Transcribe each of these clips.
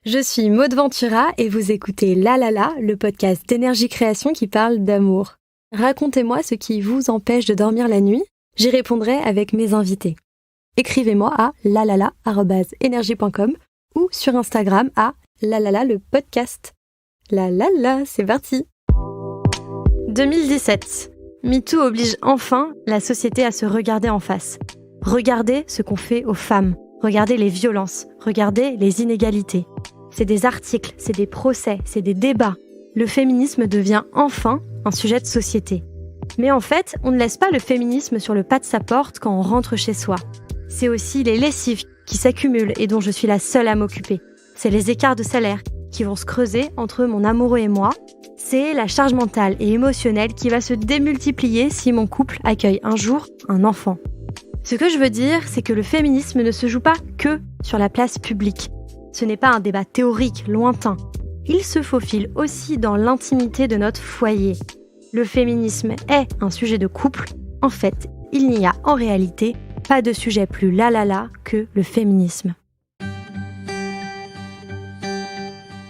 Je suis Maud Ventura et vous écoutez La La La, le podcast d'Énergie Création qui parle d'amour. Racontez-moi ce qui vous empêche de dormir la nuit, j'y répondrai avec mes invités. Écrivez-moi à lalala@energie.com ou sur Instagram à lalala le podcast. La la la, c'est parti. 2017. MeToo oblige enfin la société à se regarder en face. Regardez ce qu'on fait aux femmes. Regardez les violences. Regardez les inégalités. C'est des articles, c'est des procès, c'est des débats. Le féminisme devient enfin un sujet de société. Mais en fait, on ne laisse pas le féminisme sur le pas de sa porte quand on rentre chez soi. C'est aussi les lessives qui s'accumulent et dont je suis la seule à m'occuper. C'est les écarts de salaire qui vont se creuser entre mon amoureux et moi. C'est la charge mentale et émotionnelle qui va se démultiplier si mon couple accueille un jour un enfant. Ce que je veux dire, c'est que le féminisme ne se joue pas que sur la place publique. Ce n'est pas un débat théorique, lointain. Il se faufile aussi dans l'intimité de notre foyer. Le féminisme est un sujet de couple. En fait, il n'y a en réalité pas de sujet plus la que le féminisme.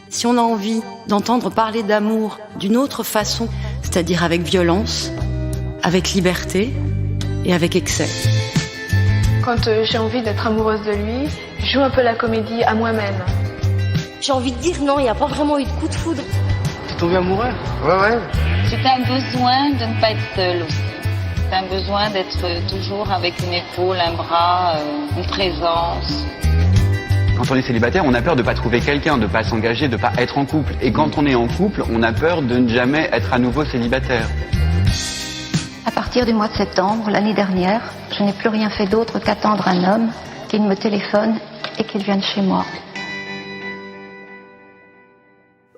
Si on a envie d'entendre parler d'amour d'une autre façon, c'est-à-dire avec violence, avec liberté et avec excès. Quand j'ai envie d'être amoureuse de lui, je joue un peu la comédie à moi-même. J'ai envie de dire non, il n'y a pas vraiment eu de coup de foudre. T'es tombé amoureux ? Ouais. C'est un besoin de ne pas être seul aussi. C'est un besoin d'être toujours avec une épaule, un bras, une présence. Quand on est célibataire, on a peur de pas trouver quelqu'un, de pas s'engager, de pas être en couple. Et quand on est en couple, on a peur de ne jamais être à nouveau célibataire. À partir du mois de septembre, l'année dernière, je n'ai plus rien fait d'autre qu'attendre un homme, qu'il me téléphone et qu'il vienne chez moi.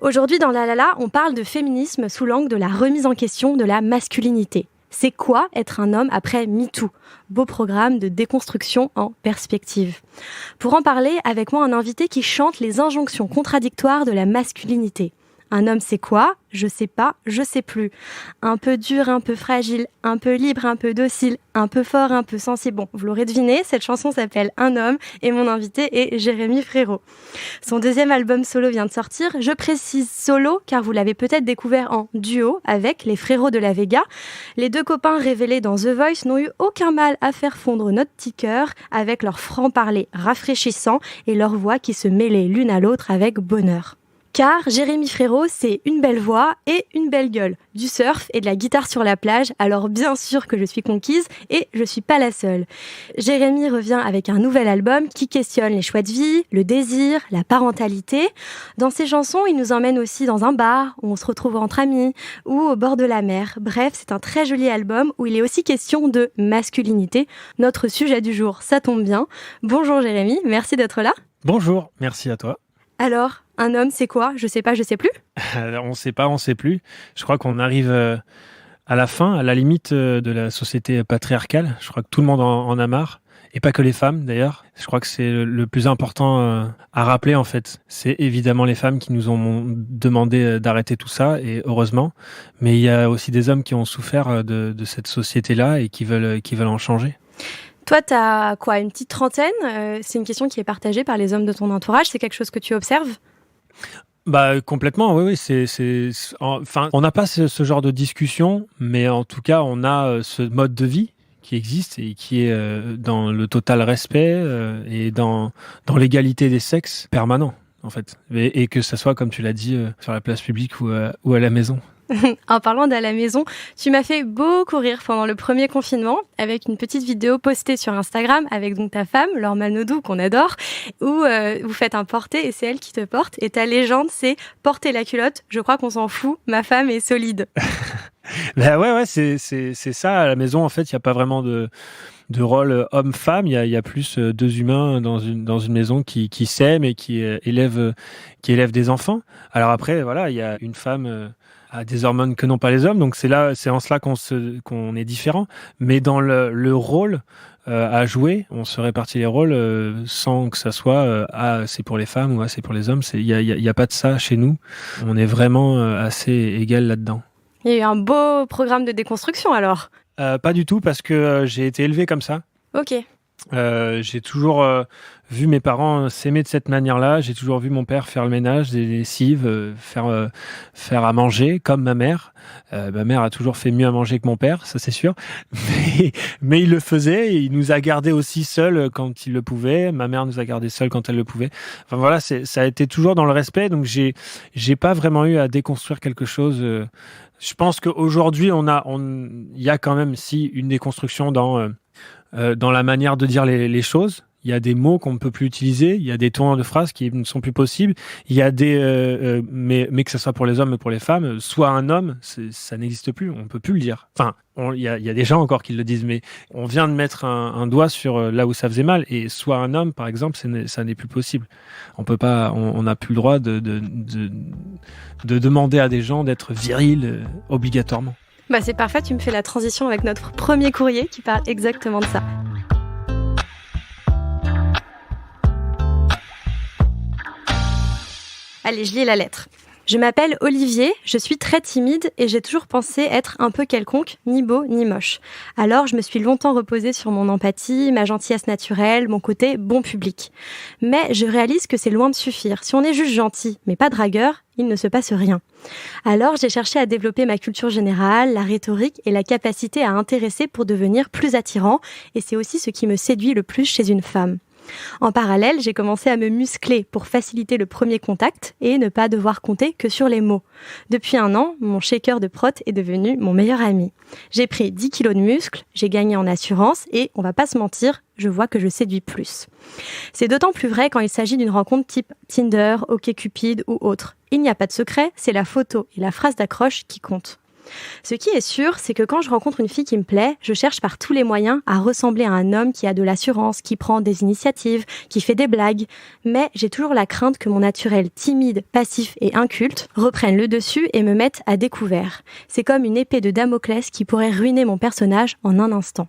Aujourd'hui dans La La La, on parle de féminisme sous l'angle de la remise en question de la masculinité. C'est quoi être un homme après MeToo ? Beau programme de déconstruction en perspective. Pour en parler, avec moi un invité qui chante les injonctions contradictoires de la masculinité. Un homme c'est quoi ? Je sais pas, je sais plus. Un peu dur, un peu fragile, un peu libre, un peu docile, un peu fort, un peu sensible. Bon, vous l'aurez deviné, cette chanson s'appelle Un homme et mon invité est Jérémy Frérot. Son deuxième album solo vient de sortir. Je précise solo car vous l'avez peut-être découvert en duo avec les Frérots de la Vega. Les deux copains révélés dans The Voice n'ont eu aucun mal à faire fondre notre petit cœur avec leur franc-parler rafraîchissant et leur voix qui se mêlaient l'une à l'autre avec bonheur. Car Jérémy Frérot, c'est une belle voix et une belle gueule, du surf et de la guitare sur la plage, alors bien sûr que je suis conquise et je suis pas la seule. Jérémy revient avec un nouvel album qui questionne les choix de vie, le désir, la parentalité. Dans ses chansons, il nous emmène aussi dans un bar où on se retrouve entre amis ou au bord de la mer. Bref, c'est un très joli album où il est aussi question de masculinité. Notre sujet du jour, ça tombe bien. Bonjour Jérémy, merci d'être là. Bonjour, merci à toi. Alors, un homme, c'est quoi ? Je sais pas, je sais plus. On sait pas, on sait plus. Je crois qu'on arrive à la fin, à la limite de la société patriarcale. Je crois que tout le monde en a marre. Et pas que les femmes, d'ailleurs. Je crois que c'est le plus important à rappeler, en fait. C'est évidemment les femmes qui nous ont demandé d'arrêter tout ça, et heureusement. Mais il y a aussi des hommes qui ont souffert de cette société-là et qui veulent en changer. Toi, tu as quoi, une petite trentaine ? C'est une question qui est partagée par les hommes de ton entourage. C'est quelque chose que tu observes ? Complètement, oui. Enfin, on n'a pas ce genre de discussion, mais en tout cas, on a ce mode de vie qui existe et qui est dans le total respect et dans l'égalité des sexes permanent, en fait. Et que ça soit, comme tu l'as dit, sur la place publique ou à la maison. En parlant d'à la maison, tu m'as fait beaucoup rire pendant le premier confinement avec une petite vidéo postée sur Instagram avec donc ta femme, Laure Manodou, qu'on adore, où vous faites un porté et c'est elle qui te porte. Et ta légende, c'est « Porter la culotte, je crois qu'on s'en fout, ma femme est solide ». Ouais, c'est ça. À la maison, en fait, il n'y a pas vraiment de rôle homme-femme. Il y a plus deux humains dans une maison qui s'aiment et qui élèvent des enfants. Alors après, voilà, il y a une femme a des hormones que n'ont pas les hommes, donc c'est en cela qu'on est différent. Mais dans le rôle à jouer, on se répartit les rôles sans que ça soit c'est pour les femmes ou c'est pour les hommes. Il y a pas de ça chez nous. On est vraiment assez égal là-dedans. Il y a eu un beau programme de déconstruction alors. Pas du tout, parce que j'ai été élevé comme ça. Ok. J'ai toujours vu mes parents s'aimer de cette manière-là. J'ai toujours vu mon père faire le ménage, des lessives, faire à manger, comme ma mère. Ma mère a toujours fait mieux à manger que mon père, ça c'est sûr. Mais il le faisait. Et il nous a gardés aussi seuls quand il le pouvait. Ma mère nous a gardés seuls quand elle le pouvait. Enfin voilà, ça a été toujours dans le respect. Donc j'ai pas vraiment eu à déconstruire quelque chose. Je pense qu'aujourd'hui, il y a quand même une déconstruction dans la manière de dire les choses. Il y a des mots qu'on ne peut plus utiliser, il y a des tournures de phrases qui ne sont plus possibles, il y a mais que ce soit pour les hommes ou pour les femmes, soit un homme, ça n'existe plus, on ne peut plus le dire. Enfin, il y a des gens encore qui le disent, mais on vient de mettre un doigt sur là où ça faisait mal, et soit un homme, par exemple, ça n'est plus possible. On peut pas, on n'a plus le droit de demander à des gens d'être virils obligatoirement. Bah c'est parfait, tu me fais la transition avec notre premier courrier qui parle exactement de ça. Allez, je lis la lettre. Je m'appelle Olivier, je suis très timide et j'ai toujours pensé être un peu quelconque, ni beau ni moche. Alors je me suis longtemps reposée sur mon empathie, ma gentillesse naturelle, mon côté bon public. Mais je réalise que c'est loin de suffire. Si on est juste gentil, mais pas dragueur, il ne se passe rien. Alors j'ai cherché à développer ma culture générale, la rhétorique et la capacité à intéresser pour devenir plus attirant, et c'est aussi ce qui me séduit le plus chez une femme. En parallèle, j'ai commencé à me muscler pour faciliter le premier contact et ne pas devoir compter que sur les mots. Depuis 1 an, mon shaker de prot est devenu mon meilleur ami. J'ai pris 10 kilos de muscles, j'ai gagné en assurance et, on va pas se mentir, je vois que je séduis plus. C'est d'autant plus vrai quand il s'agit d'une rencontre type Tinder, OkCupid ou autre. Il n'y a pas de secret, c'est la photo et la phrase d'accroche qui comptent. Ce qui est sûr, c'est que quand je rencontre une fille qui me plaît, je cherche par tous les moyens à ressembler à un homme qui a de l'assurance, qui prend des initiatives, qui fait des blagues. Mais j'ai toujours la crainte que mon naturel timide, passif et inculte reprenne le dessus et me mette à découvert. C'est comme une épée de Damoclès qui pourrait ruiner mon personnage en un instant.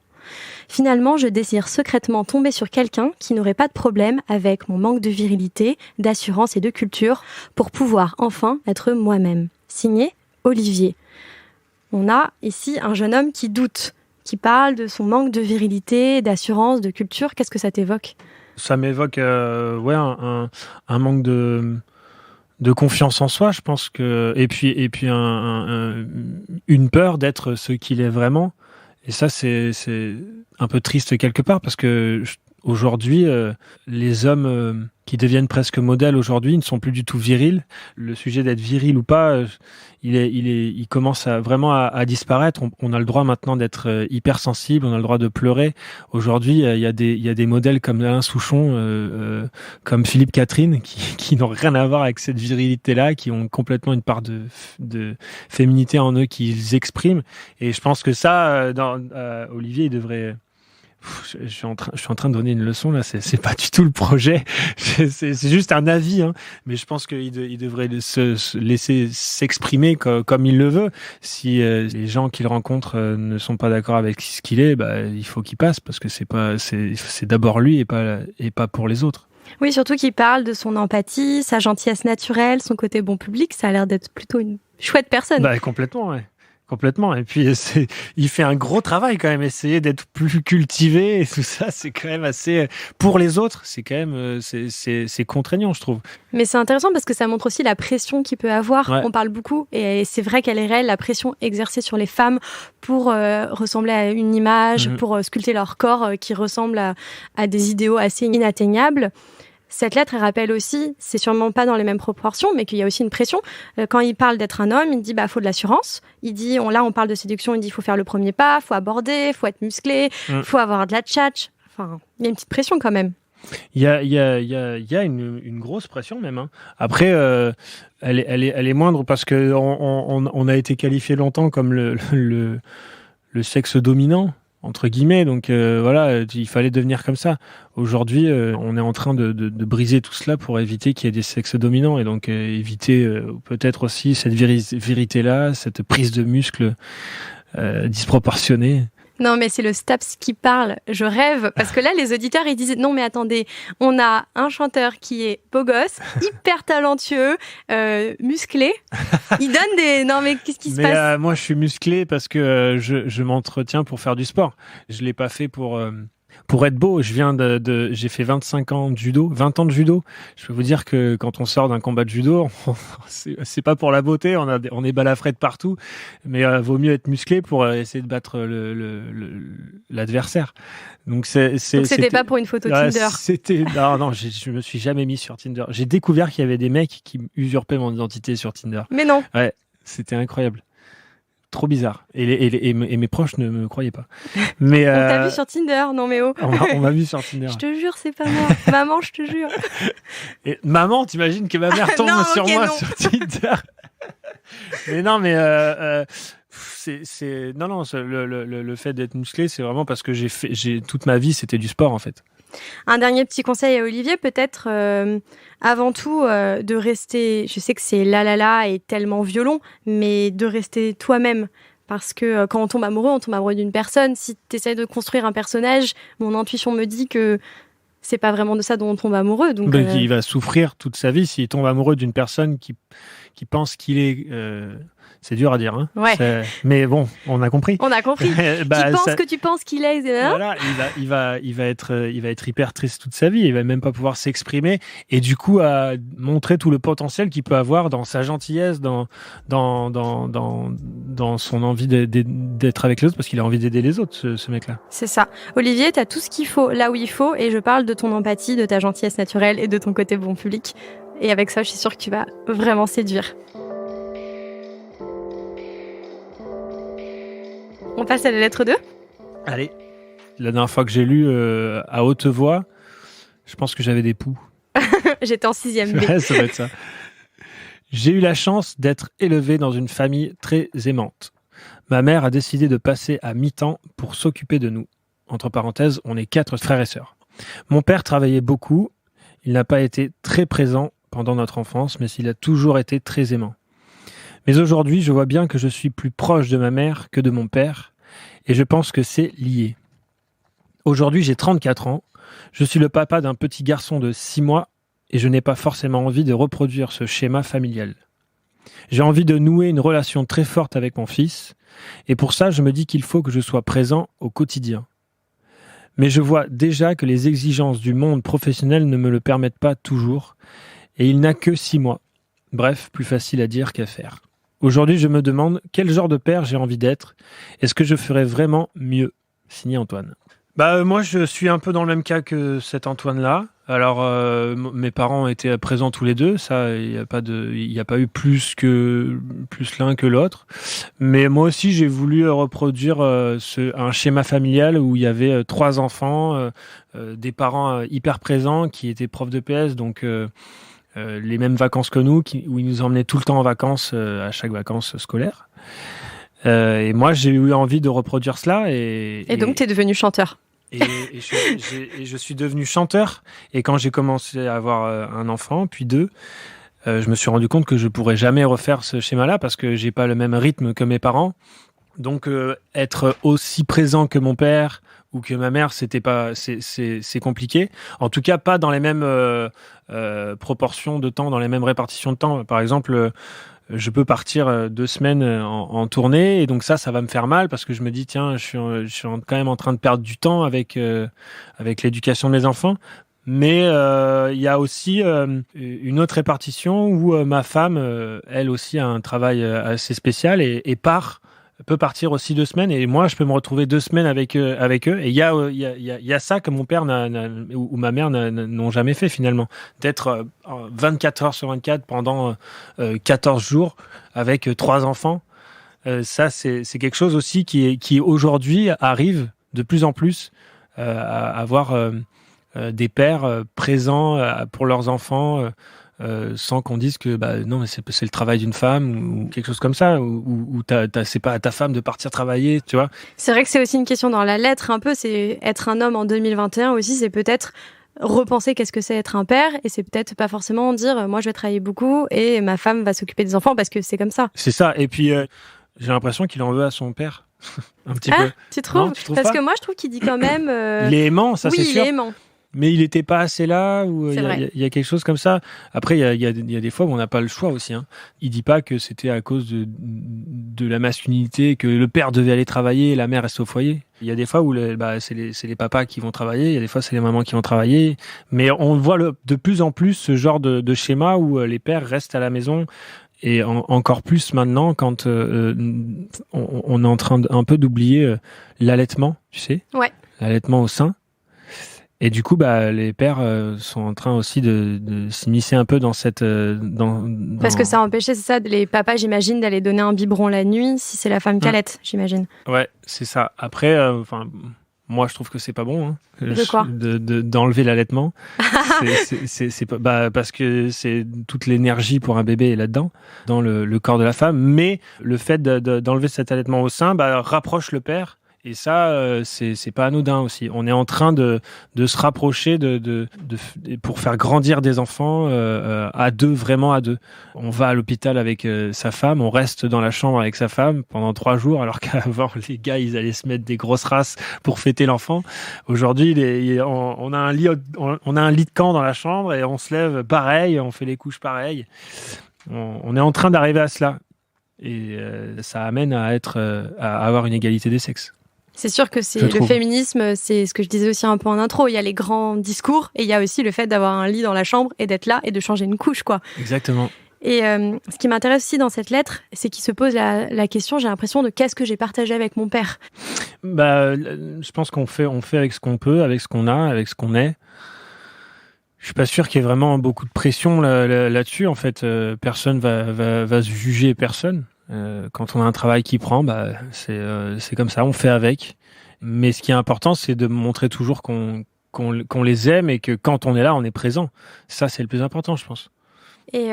Finalement, je désire secrètement tomber sur quelqu'un qui n'aurait pas de problème avec mon manque de virilité, d'assurance et de culture pour pouvoir enfin être moi-même. Signé Olivier. On a ici un jeune homme qui doute, qui parle de son manque de virilité, d'assurance, de culture. Qu'est-ce que ça t'évoque ? Ça m'évoque un manque de confiance en soi, je pense que, et puis une peur d'être ce qu'il est vraiment. Et ça, c'est un peu triste quelque part parce que aujourd'hui, les hommes qui deviennent presque modèles aujourd'hui ne sont plus du tout virils. Le sujet d'être viril ou pas, il commence vraiment à disparaître. On a le droit maintenant d'être hypersensible, on a le droit de pleurer. Aujourd'hui, il y a des modèles comme Alain Souchon, comme Philippe Catherine, qui n'ont rien à voir avec cette virilité-là, qui ont complètement une part de féminité en eux qu'ils expriment. Et je pense que ça, Olivier, il devrait... Je suis en train de donner une leçon là, c'est pas du tout le projet, c'est juste un avis, hein. Mais je pense qu'il devrait se laisser s'exprimer comme il le veut. Si les gens qu'il rencontre ne sont pas d'accord avec ce qu'il est, il faut qu'il passe parce que c'est d'abord lui et pas pour les autres. Oui, surtout qu'il parle de son empathie, sa gentillesse naturelle, son côté bon public, ça a l'air d'être plutôt une chouette personne. Complètement, ouais. Complètement. Et puis, il fait un gros travail quand même. Essayer d'être plus cultivé et tout ça, c'est quand même assez... Pour les autres, c'est quand même... C'est contraignant, je trouve. Mais c'est intéressant parce que ça montre aussi la pression qu'il peut avoir. Ouais. On parle beaucoup, et c'est vrai qu'elle est réelle, la pression exercée sur les femmes pour ressembler à une image, pour sculpter leur corps qui ressemble à des idéaux assez inatteignables. Cette lettre, elle rappelle aussi, c'est sûrement pas dans les mêmes proportions, mais qu'il y a aussi une pression. Quand il parle d'être un homme, il dit faut de l'assurance. Il dit, là on parle de séduction, il dit faut faire le premier pas, faut aborder, faut être musclé, faut avoir de la tchatch. Enfin, il y a une petite pression quand même. Il y a une grosse pression même, hein. Après, elle est moindre parce que on a été qualifié longtemps comme le sexe dominant, entre guillemets, donc il fallait devenir comme ça. Aujourd'hui, on est en train de briser tout cela pour éviter qu'il y ait des sexes dominants et donc éviter peut-être aussi cette virilité-là, cette prise de muscle disproportionnée. Non, mais c'est le Staps qui parle. Je rêve. Parce que là, les auditeurs, ils disent, non, mais attendez, on a un chanteur qui est beau gosse, hyper talentueux, musclé. Il donne des... Non, mais qu'est-ce qui se passe ? Moi, je suis musclé parce que je m'entretiens pour faire du sport. Je l'ai pas fait pour Pour être beau, j'ai fait 25 ans de judo, 20 ans de judo. Je peux vous dire que quand on sort d'un combat de judo, c'est pas pour la beauté, on est balafré de partout, mais vaut mieux être musclé pour essayer de battre l'adversaire. Donc c'était pas pour une photo Tinder. Non, je me suis jamais mis sur Tinder. J'ai découvert qu'il y avait des mecs qui usurpaient mon identité sur Tinder. Mais non. Ouais, c'était incroyable. Trop bizarre. Et mes proches ne me croyaient pas. Mais, on t'a vu sur Tinder, non mais oh. On m'a vu sur Tinder. Je te jure, c'est pas moi. Maman, je te jure. Et maman, t'imagines que ma mère tombe sur moi sur Tinder. Mais non, mais le fait d'être musclé, c'est vraiment parce que toute ma vie, c'était du sport en fait. Un dernier petit conseil à Olivier, peut-être avant tout de rester, je sais que c'est la et tellement violent, mais de rester toi-même. Parce que quand on tombe amoureux d'une personne. Si tu essaies de construire un personnage, mon intuition me dit que c'est pas vraiment de ça dont on tombe amoureux. Donc, il va souffrir toute sa vie s'il tombe amoureux d'une personne qui pense qu'il est... C'est dur à dire, hein. Ouais. Mais bon, on a compris. On a compris. Tu penses qu'il est. Voilà, il va être hyper triste toute sa vie. Il va même pas pouvoir s'exprimer et du coup à montrer tout le potentiel qu'il peut avoir dans sa gentillesse, dans son envie d'être avec les autres, parce qu'il a envie d'aider les autres, ce mec-là. C'est ça. Olivier, t'as tout ce qu'il faut là où il faut, et je parle de ton empathie, de ta gentillesse naturelle et de ton côté bon public. Et avec ça, je suis sûre que tu vas vraiment séduire. On passe à la lettre 2 ? Allez. La dernière fois que j'ai lu à haute voix, je pense que j'avais des poux. J'étais en 6e B. Ouais, ça doit être ça. J'ai eu la chance d'être élevé dans une famille très aimante. Ma mère a décidé de passer à mi-temps pour s'occuper de nous. Entre parenthèses, on est 4 frères et sœurs. Mon père travaillait beaucoup. Il n'a pas été très présent pendant notre enfance, mais il a toujours été très aimant. Mais aujourd'hui, je vois bien que je suis plus proche de ma mère que de mon père, et je pense que c'est lié. Aujourd'hui, j'ai 34 ans, je suis le papa d'un petit garçon de 6 mois, et je n'ai pas forcément envie de reproduire ce schéma familial. J'ai envie de nouer une relation très forte avec mon fils, et pour ça, je me dis qu'il faut que je sois présent au quotidien. Mais je vois déjà que les exigences du monde professionnel ne me le permettent pas toujours, et il n'a que 6 mois. Bref, plus facile à dire qu'à faire. Aujourd'hui, je me demande quel genre de père j'ai envie d'être. Est-ce que je ferais vraiment mieux ? Signé Antoine. Moi, je suis un peu dans le même cas que cet Antoine-là. Alors, mes parents étaient présents tous les deux. Ça, il n'y a pas eu plus l'un que l'autre. Mais moi aussi, j'ai voulu reproduire un schéma familial où il y avait 3 enfants, des parents hyper présents qui étaient profs de PS, donc... les mêmes vacances que nous, où ils nous emmenaient tout le temps en vacances, à chaque vacances scolaires. Et moi, j'ai eu envie de reproduire cela. Et donc, tu es devenu chanteur. Et je suis devenu chanteur. Et quand j'ai commencé à avoir un enfant, puis 2, je me suis rendu compte que je ne pourrais jamais refaire ce schéma-là parce que je n'ai pas le même rythme que mes parents. Donc, être aussi présent que mon père ou que ma mère, c'est compliqué. En tout cas, pas dans les mêmes proportions de temps, dans les mêmes répartitions de temps. Par exemple, je peux partir 2 semaines en tournée, et donc ça va me faire mal parce que je me dis, tiens, je suis quand même en train de perdre du temps avec l'éducation de mes enfants. Mais il y a aussi une autre répartition où ma femme, elle aussi, a un travail assez spécial et peut partir aussi 2 semaines, et moi je peux me retrouver 2 semaines avec eux, et il y a ça que mon père ou ma mère n'ont jamais fait finalement, d'être 24 heures sur 24 pendant 14 jours avec 3 enfants. Ça c'est quelque chose aussi qui aujourd'hui arrive de plus en plus, à avoir des pères présents pour leurs enfants, sans qu'on dise que non, mais c'est le travail d'une femme ou quelque chose comme ça, ou c'est pas à ta femme de partir travailler, tu vois. C'est vrai que c'est aussi une question dans la lettre un peu, c'est être un homme en 2021 aussi, c'est peut-être repenser qu'est-ce que c'est être un père, et c'est peut-être pas forcément dire moi je vais travailler beaucoup et ma femme va s'occuper des enfants, parce que c'est comme ça. C'est ça, et puis j'ai l'impression qu'il en veut à son père. Un petit peu. Tu trouves ? Non, tu trouves parce pas ? que moi je trouve qu'il dit quand même... Il est aimant, ça oui, c'est sûr. Oui, il est aimant. mais il n'était pas assez là, ou C'est vrai. il y a quelque chose comme ça. Après, il y a des fois où on n'a pas le choix aussi. Hein. Il dit pas que c'était à cause de la masculinité, que le père devait aller travailler et la mère reste au foyer. Il y a des fois où c'est les papas qui vont travailler, il y a des fois c'est les mamans qui vont travailler, mais on voit de plus en plus ce genre de schéma où les pères restent à la maison. Et encore plus maintenant quand on est en train un peu d'oublier l'allaitement, tu sais, l'allaitement au sein. Et du coup, les pères sont en train aussi de s'immiscer un peu dans cette... Parce que ça empêchait, c'est ça, les papas, j'imagine, d'aller donner un biberon la nuit si c'est la femme qui allaite, j'imagine. Ouais, c'est ça. Après, moi, je trouve que c'est pas bon. Hein, de quoi d'enlever l'allaitement. c'est pas, parce que c'est toute l'énergie pour un bébé est là-dedans, dans le corps de la femme. Mais le fait d'enlever cet allaitement au sein rapproche le père. Et ça, c'est pas anodin aussi. On est en train de se rapprocher pour faire grandir des enfants à deux, vraiment à deux. On va à l'hôpital avec sa femme, on reste dans la chambre avec sa femme pendant 3 jours, alors qu'avant, les gars, ils allaient se mettre des grosses races pour fêter l'enfant. Aujourd'hui, on a un lit de camp dans la chambre et on se lève pareil, on fait les couches pareilles. On est en train d'arriver à cela. Et ça amène à avoir une égalité des sexes. C'est sûr que le féminisme, c'est ce que je disais aussi un peu en intro. Il y a les grands discours et il y a aussi le fait d'avoir un lit dans la chambre et d'être là et de changer une couche, quoi. Exactement. Et ce qui m'intéresse aussi dans cette lettre, c'est qu'il se pose la question, j'ai l'impression, de qu'est-ce que j'ai partagé avec mon père. Je pense qu'on fait avec ce qu'on peut, avec ce qu'on a, avec ce qu'on est. Je suis pas sûr qu'il y ait vraiment beaucoup de pression là-dessus. En fait, personne va se juger personne. Quand on a un travail qui prend, c'est comme ça, on fait avec. Mais ce qui est important, c'est de montrer toujours qu'on les aime et que quand on est là, on est présent. Ça, c'est le plus important, je pense. Et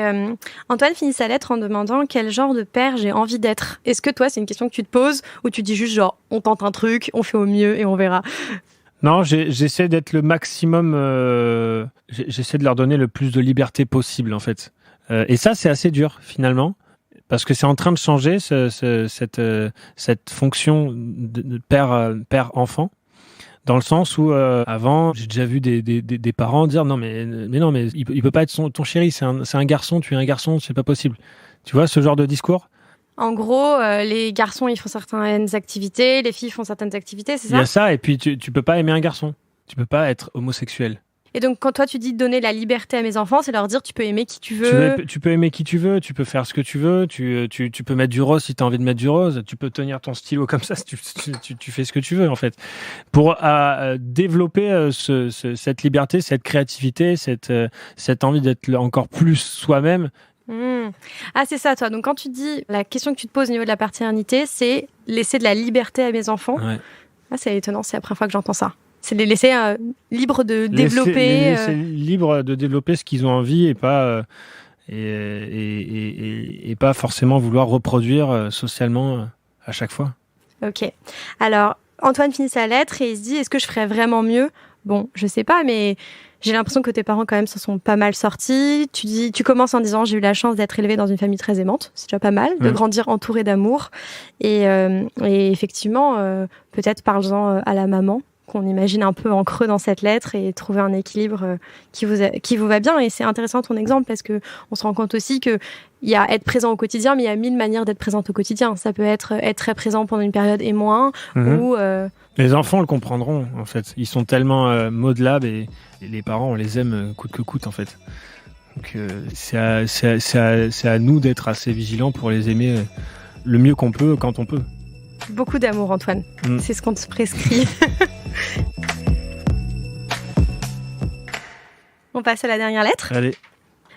Antoine finit sa lettre en demandant quel genre de père j'ai envie d'être. Est-ce que toi, c'est une question que tu te poses ou tu dis juste genre, on tente un truc, on fait au mieux et on verra? Non, j'essaie d'être le maximum... j'essaie de leur donner le plus de liberté possible, en fait. Et ça, c'est assez dur, finalement. Parce que c'est en train de changer cette fonction de père-enfant, dans le sens où avant, j'ai déjà vu des parents dire non mais il peut pas être ton chéri, c'est un garçon, tu es un garçon, c'est pas possible. Tu vois ce genre de discours? En gros, les garçons ils font certaines activités, les filles font certaines activités, c'est ça? Il y a ça, et puis tu peux pas aimer un garçon, tu peux pas être homosexuel. Et donc, quand toi, tu dis donner la liberté à mes enfants, c'est leur dire tu peux aimer qui tu veux. Tu peux aimer qui tu veux, tu peux faire ce que tu veux, tu peux mettre du rose si tu as envie de mettre du rose, tu peux tenir ton stylo comme ça, tu fais ce que tu veux, en fait. Pour développer cette liberté, cette créativité, cette envie d'être encore plus soi-même. Ah, c'est ça, toi. Donc, quand tu dis la question que tu te poses au niveau de la paternité, c'est laisser de la liberté à mes enfants. Ouais. Ah, c'est étonnant, c'est la première fois que j'entends ça. C'est les laisser libres de développer. Les libres de développer ce qu'ils ont envie et pas et pas forcément vouloir reproduire socialement à chaque fois. Ok. Alors, Antoine finit sa lettre et il se dit est-ce que je ferais vraiment mieux? Bon, je sais pas, mais j'ai l'impression que tes parents quand même se sont pas mal sortis. Tu commences en disant j'ai eu la chance d'être élevée dans une famille très aimante. C'est déjà pas mal de grandir entourée d'amour. Et effectivement, peut-être parle-en à la maman, qu'on imagine un peu en creux dans cette lettre, et trouver un équilibre qui vous va bien. Et c'est intéressant ton exemple parce que on se rend compte aussi que il y a être présent au quotidien, mais il y a 1000 manières d'être présente au quotidien. Ça peut être très présent pendant une période et moins, ou... Les enfants le comprendront, en fait. Ils sont tellement modelables et les parents, on les aime coûte que coûte, en fait. Donc c'est à nous d'être assez vigilants pour les aimer le mieux qu'on peut, quand on peut. Beaucoup d'amour, Antoine. C'est ce qu'on te prescrit. On passe à la dernière lettre. Allez.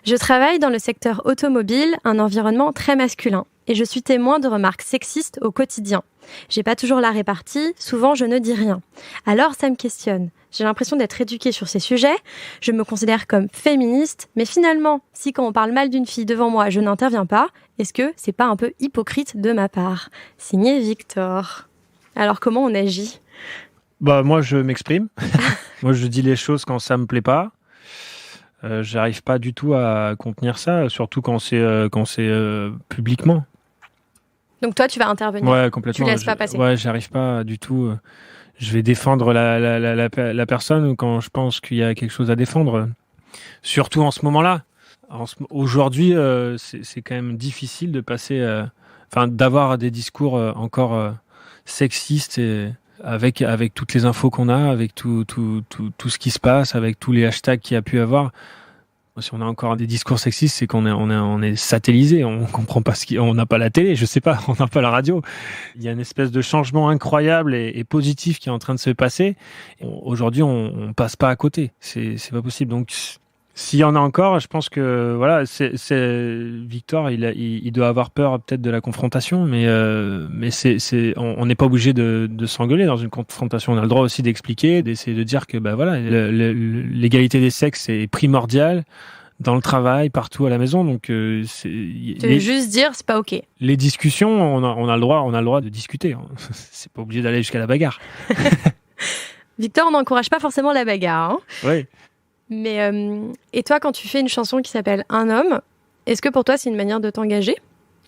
Je travaille dans le secteur automobile, un environnement très masculin, et je suis témoin de remarques sexistes au quotidien. J'ai pas toujours la répartie, souvent je ne dis rien. Alors ça me questionne. J'ai l'impression d'être éduquée sur ces sujets, je me considère comme féministe, mais finalement, si quand on parle mal d'une fille devant moi, je n'interviens pas, est-ce que c'est pas un peu hypocrite de ma part? Signé Victor. Alors comment on agit? Moi je m'exprime. Moi je dis les choses quand ça me plaît pas. J'arrive pas du tout à contenir ça, surtout quand c'est publiquement. Donc toi, tu vas intervenir. Ouais, complètement. Tu laisses pas passer. Ouais, j'arrive pas du tout. je vais défendre la personne quand je pense qu'il y a quelque chose à défendre. Surtout en ce moment-là. Aujourd'hui, c'est quand même difficile de passer, d'avoir des discours encore sexistes avec toutes les infos qu'on a, avec tout ce qui se passe, avec tous les hashtags qu'il y a pu avoir. Si on a encore des discours sexistes, c'est qu'on est satellisé, on comprend pas on n'a pas la télé, je sais pas, on n'a pas la radio. Il y a une espèce de changement incroyable et positif qui est en train de se passer. Aujourd'hui, on passe pas à côté, c'est pas possible. Donc s'il y en a encore, je pense que voilà, Victor, il doit avoir peur peut-être de la confrontation, mais on n'est pas obligé de s'engueuler dans une confrontation. On a le droit aussi d'expliquer, d'essayer de dire que l'égalité des sexes est primordiale dans le travail, partout à la maison. Donc juste dire c'est pas ok. Les discussions, on a le droit de discuter. C'est pas obligé d'aller jusqu'à la bagarre. Victor, on n'encourage pas forcément la bagarre. Hein. Oui. Mais et toi, quand tu fais une chanson qui s'appelle Un homme, est-ce que pour toi, c'est une manière de t'engager ?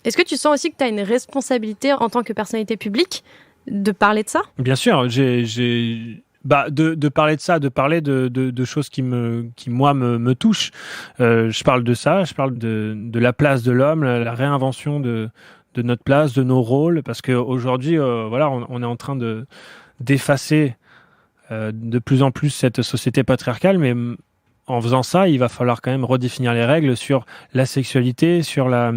Est-ce que tu sens aussi que tu as une responsabilité en tant que personnalité publique de parler de ça ? Bien sûr, de parler de ça, de parler de choses qui moi me touchent. Je parle de ça, je parle de la place de l'homme, la réinvention de notre place, de nos rôles, parce qu'aujourd'hui, on est en train d'effacer de plus en plus cette société patriarcale, mais en faisant ça, il va falloir quand même redéfinir les règles sur la sexualité, sur la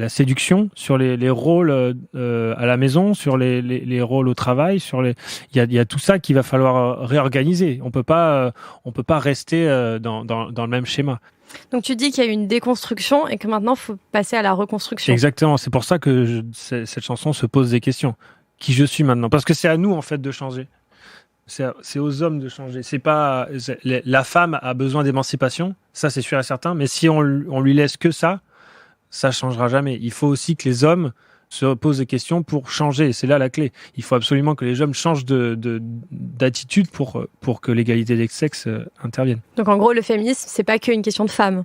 séduction, sur les rôles à la maison, sur les rôles au travail, il y a tout ça qu'il va falloir réorganiser. On peut pas rester dans le même schéma. Donc tu dis qu'il y a eu une déconstruction et que maintenant il faut passer à la reconstruction. Exactement, c'est pour ça que cette chanson se pose des questions. Qui je suis maintenant, parce que c'est à nous en fait de changer. C'est aux hommes de changer. La femme a besoin d'émancipation, ça c'est sûr et certain, mais si on lui laisse que ça changera jamais. Il faut aussi que les hommes se posent des questions pour changer, c'est là la clé. Il faut absolument que les hommes changent d'attitude pour que l'égalité des sexes intervienne. Donc en gros, le féminisme, c'est pas qu'une question de femmes.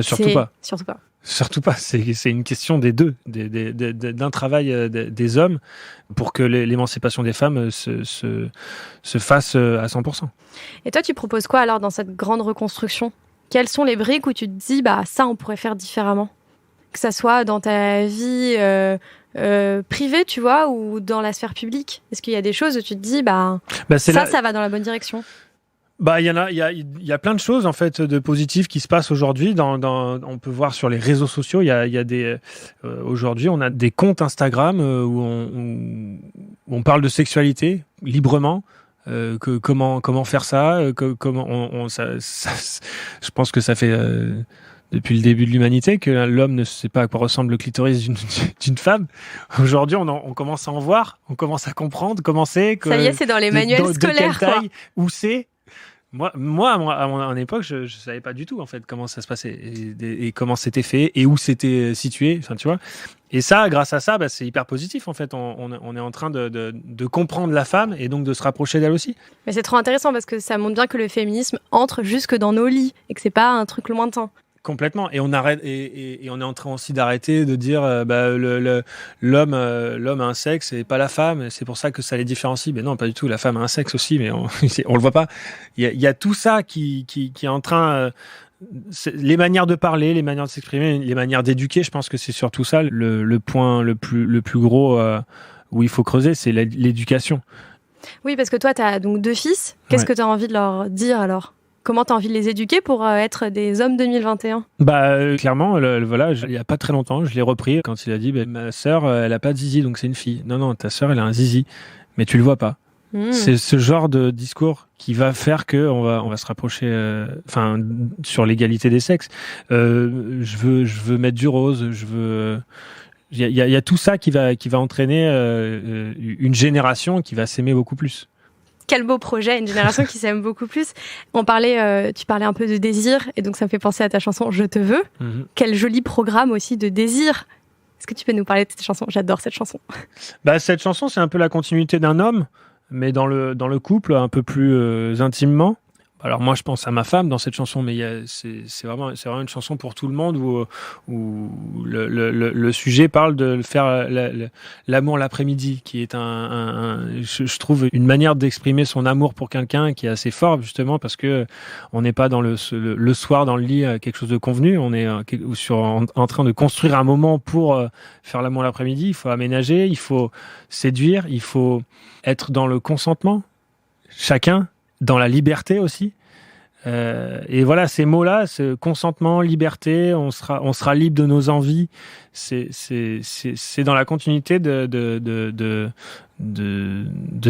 Surtout pas. Surtout pas, c'est une question des deux, d'un travail des hommes pour que l'émancipation des femmes se fasse à 100%. Et toi, tu proposes quoi alors dans cette grande reconstruction ? Quelles sont les briques où tu te dis, ça on pourrait faire différemment ? Que ça soit dans ta vie privée, tu vois, ou dans la sphère publique ? Est-ce qu'il y a des choses où tu te dis, ça va dans la bonne direction ? Il y a plein de choses en fait de positives qui se passent aujourd'hui. On peut voir sur les réseaux sociaux. Il y a des aujourd'hui on a des comptes Instagram où on parle de sexualité librement. Comment faire ça je pense que ça fait depuis le début de l'humanité que l'homme ne sait pas à quoi ressemble le clitoris d'une femme. Aujourd'hui, on commence à en voir, on commence à comprendre comment c'est. Ça y est, c'est dans les manuels scolaires. De quelle taille, où c'est. Moi, à mon époque, je savais pas du tout en fait comment ça se passait et comment c'était fait et où c'était situé. Enfin, tu vois. Et ça, grâce à ça, c'est hyper positif en fait. On est en train de comprendre la femme et donc de se rapprocher d'elle aussi. Mais c'est trop intéressant parce que ça montre bien que le féminisme entre jusque dans nos lits et que c'est pas un truc lointain. Complètement. Et on arrête et on est en train aussi d'arrêter de dire l'homme a un sexe et pas la femme. C'est pour ça que ça les différencie. Mais non, pas du tout. La femme a un sexe aussi, mais on le voit pas. Il y a tout ça qui est en train. Les manières de parler, les manières de s'exprimer, les manières d'éduquer. Je pense que c'est surtout ça le point le plus gros où il faut creuser, c'est l'éducation. Oui, parce que toi, tu as donc 2 fils. Qu'est-ce que tu as envie de leur dire alors ? Comment tu as envie de les éduquer pour être des hommes 2021 ? Clairement, il n'y a pas très longtemps, je l'ai repris quand il a dit ma sœur, elle n'a pas de zizi, donc c'est une fille. Non, ta sœur, elle a un zizi, mais tu le vois pas. C'est ce genre de discours qui va faire qu'on va se rapprocher sur l'égalité des sexes. Je veux mettre du rose, il y a tout ça qui va entraîner une génération qui va s'aimer beaucoup plus. Quel beau projet, une génération qui s'aime beaucoup plus. Tu parlais un peu de désir, et donc ça me fait penser à ta chanson « Je te veux ». Quel joli programme aussi de désir. Est-ce que tu peux nous parler de cette chanson ? J'adore cette chanson. Cette chanson, c'est un peu la continuité d'un homme, mais dans le couple, un peu plus intimement. Alors moi, je pense à ma femme dans cette chanson, mais c'est vraiment une chanson pour tout le monde où le sujet parle de faire l'amour l'après-midi, qui est je trouve une manière d'exprimer son amour pour quelqu'un qui est assez fort, justement parce que on n'est pas dans le soir dans le lit quelque chose de convenu, on est en train de construire un moment pour faire l'amour l'après-midi. Il faut aménager, il faut séduire, il faut être dans le consentement, chacun. Dans la liberté aussi. Et voilà, ces mots-là, ce consentement, liberté, on sera libre de nos envies. C'est dans la continuité de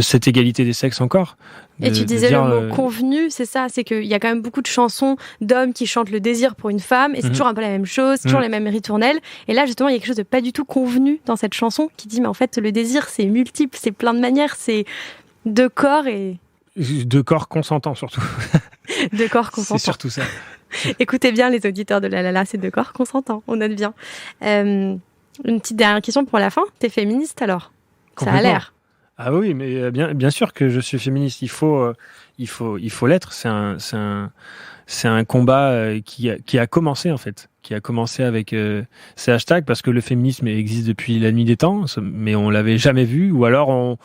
cette égalité des sexes encore. Et tu disais le mot convenu, c'est ça, c'est qu'il y a quand même beaucoup de chansons d'hommes qui chantent le désir pour une femme, et c'est toujours un peu la même chose, c'est toujours les mêmes ritournelles. Et là, justement, il y a quelque chose de pas du tout convenu dans cette chanson qui dit, mais en fait, le désir, c'est multiple, c'est plein de manières, c'est deux corps et... De corps consentants, surtout. De corps consentants. C'est surtout ça. Écoutez bien, les auditeurs de La La La, c'est de corps consentants, on note bien. Une petite dernière question pour la fin. T'es féministe, alors? Ça a l'air. Ah oui, mais bien sûr que je suis féministe. Il faut l'être. C'est un combat qui a commencé, en fait. Qui a commencé avec ces hashtags, parce que le féminisme existe depuis la nuit des temps, mais on l'avait jamais vu, ou alors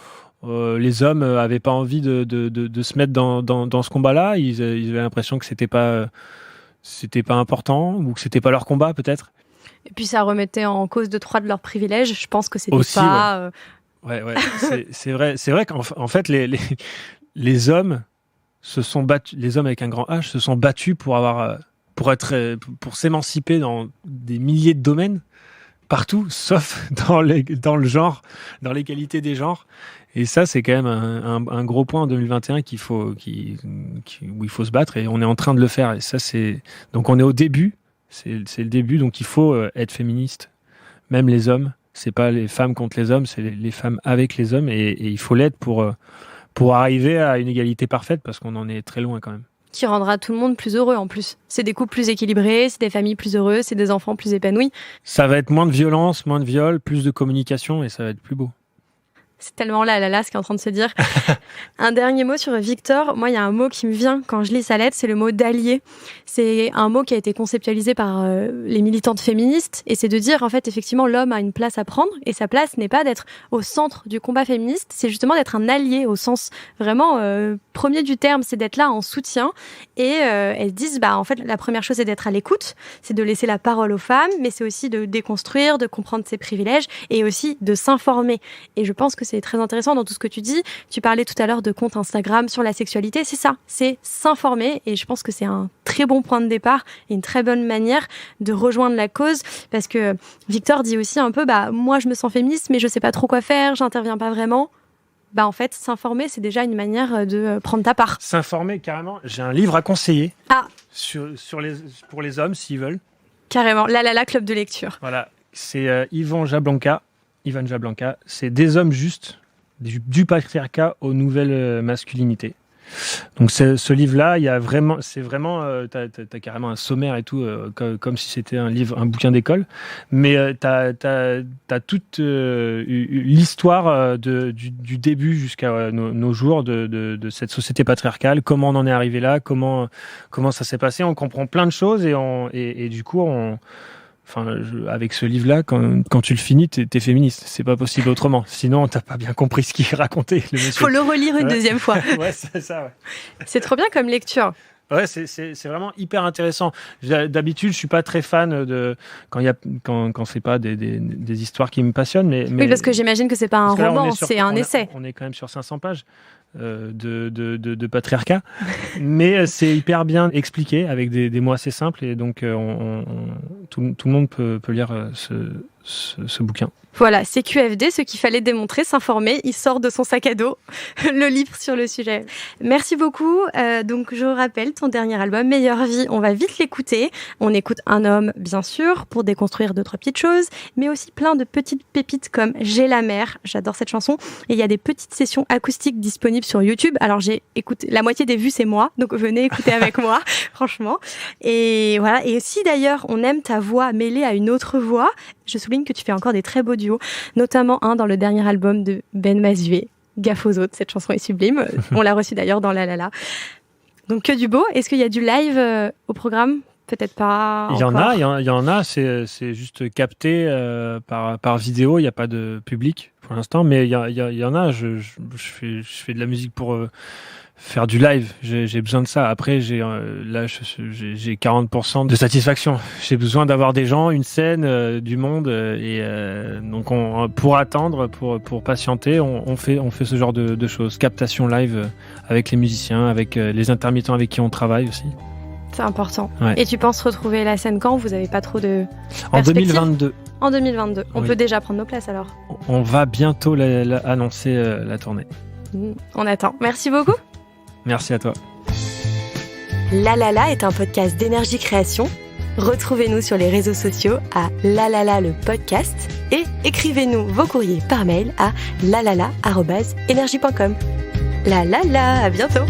les hommes avaient pas envie de se mettre dans ce combat-là. Ils avaient l'impression que c'était pas important, ou que c'était pas leur combat, peut-être. Et puis ça remettait en cause 2-3 de leurs privilèges. Je pense que c'était aussi, pas. Ouais. C'est vrai qu'en fait les hommes se sont battus. Les hommes avec un grand H se sont battus pour s'émanciper dans des milliers de domaines, partout, sauf dans le genre, dans l'égalité des genres. Et ça, c'est quand même un gros point en 2021 où il faut se battre, et on est en train de le faire. Et ça, donc on est au début, c'est le début, donc il faut être féministe. Même les hommes, c'est pas les femmes contre les hommes, c'est les femmes avec les hommes, et il faut l'être pour arriver à une égalité parfaite, parce qu'on en est très loin quand même. Qui rendra tout le monde plus heureux en plus. C'est des couples plus équilibrés, c'est des familles plus heureuses, c'est des enfants plus épanouis. Ça va être moins de violence, moins de viol, plus de communication, et ça va être plus beau. C'est tellement là ce qui est en train de se dire. Un dernier mot sur Victor. Moi, il y a un mot qui me vient quand je lis sa lettre, c'est le mot d'allié. C'est un mot qui a été conceptualisé par les militantes féministes, et c'est de dire, en fait, effectivement, l'homme a une place à prendre, et sa place n'est pas d'être au centre du combat féministe, c'est justement d'être un allié au sens vraiment premier du terme, c'est d'être là en soutien. Et elles disent, en fait, la première chose, c'est d'être à l'écoute, c'est de laisser la parole aux femmes, mais c'est aussi de déconstruire, de comprendre ses privilèges, et aussi de s'informer. Et je pense que c'est très intéressant dans tout ce que tu dis. Tu parlais tout à l'heure de compte Instagram sur la sexualité. C'est ça, c'est s'informer. Et je pense que c'est un très bon point de départ et une très bonne manière de rejoindre la cause. Parce que Victor dit aussi un peu, moi je me sens féministe, mais je sais pas trop quoi faire, j'interviens pas vraiment. En fait, s'informer, c'est déjà une manière de prendre ta part. S'informer, carrément. J'ai un livre à conseiller pour les hommes, s'ils veulent. Carrément. La La La Club de lecture. Voilà. C'est Ivan Jablanca, c'est Des hommes justes, du patriarcat aux nouvelles masculinités. Donc ce livre-là, t'as carrément un sommaire et tout, comme si c'était un bouquin d'école, mais t'as toute l'histoire du début jusqu'à nos jours de cette société patriarcale, comment on en est arrivé là, comment ça s'est passé. On comprend plein de choses, et du coup avec ce livre-là, quand tu le finis, t'es féministe. C'est pas possible autrement. Sinon, t'as pas bien compris ce qu'il racontait, le monsieur. Faut le relire une deuxième fois. Ouais, c'est ça, ouais. C'est trop bien comme lecture. Ouais, c'est vraiment hyper intéressant. D'habitude, je suis pas très fan quand c'est pas des histoires qui me passionnent, mais oui, parce que j'imagine que c'est pas un roman, c'est un essai. On est quand même sur 500 pages. De patriarcat, mais c'est hyper bien expliqué avec des mots assez simples, et donc tout le monde peut lire ce bouquin. Voilà, c'est QFD, ce qu'il fallait démontrer, s'informer. Il sort de son sac à dos le livre sur le sujet. Merci beaucoup. Donc, je rappelle, ton dernier album, Meilleure Vie, on va vite l'écouter. On écoute un homme, bien sûr, pour déconstruire 2-3 petites choses, mais aussi plein de petites pépites comme J'ai la mer. J'adore cette chanson. Et il y a des petites sessions acoustiques disponibles sur YouTube. Alors, j'ai écouté, la moitié des vues, c'est moi. Donc, venez écouter avec moi, franchement. Et voilà. Et si d'ailleurs, on aime ta voix mêlée à une autre voix, je souligne que tu fais encore des très beaux duos, notamment un dans le dernier album de Ben Mazué, Gaffe aux autres. Cette chanson est sublime. On l'a reçue d'ailleurs dans La La La. Donc que du beau. Est-ce qu'il y a du live au programme ? Peut-être pas. Il y en a. C'est juste capté par vidéo. Il n'y a pas de public pour l'instant, mais il y en a. Je fais de la musique pour faire du live. J'ai besoin de ça. Après, j'ai 40% de satisfaction. J'ai besoin d'avoir des gens, une scène, du monde, et donc pour attendre, pour patienter, on fait ce genre de choses. Captation live avec les musiciens, avec les intermittents avec qui on travaille aussi. C'est important. Ouais. Et tu penses retrouver la scène quand ? Vous n'avez pas trop de En 2022. En 2022. On Oui. peut déjà prendre nos places alors. On va bientôt annoncer la tournée. On attend. Merci beaucoup. Merci à toi. La La La est un podcast d'Énergie Création. Retrouvez-nous sur les réseaux sociaux à La La La le podcast et écrivez-nous vos courriers par mail à lalala@energie.com. La La La, à bientôt.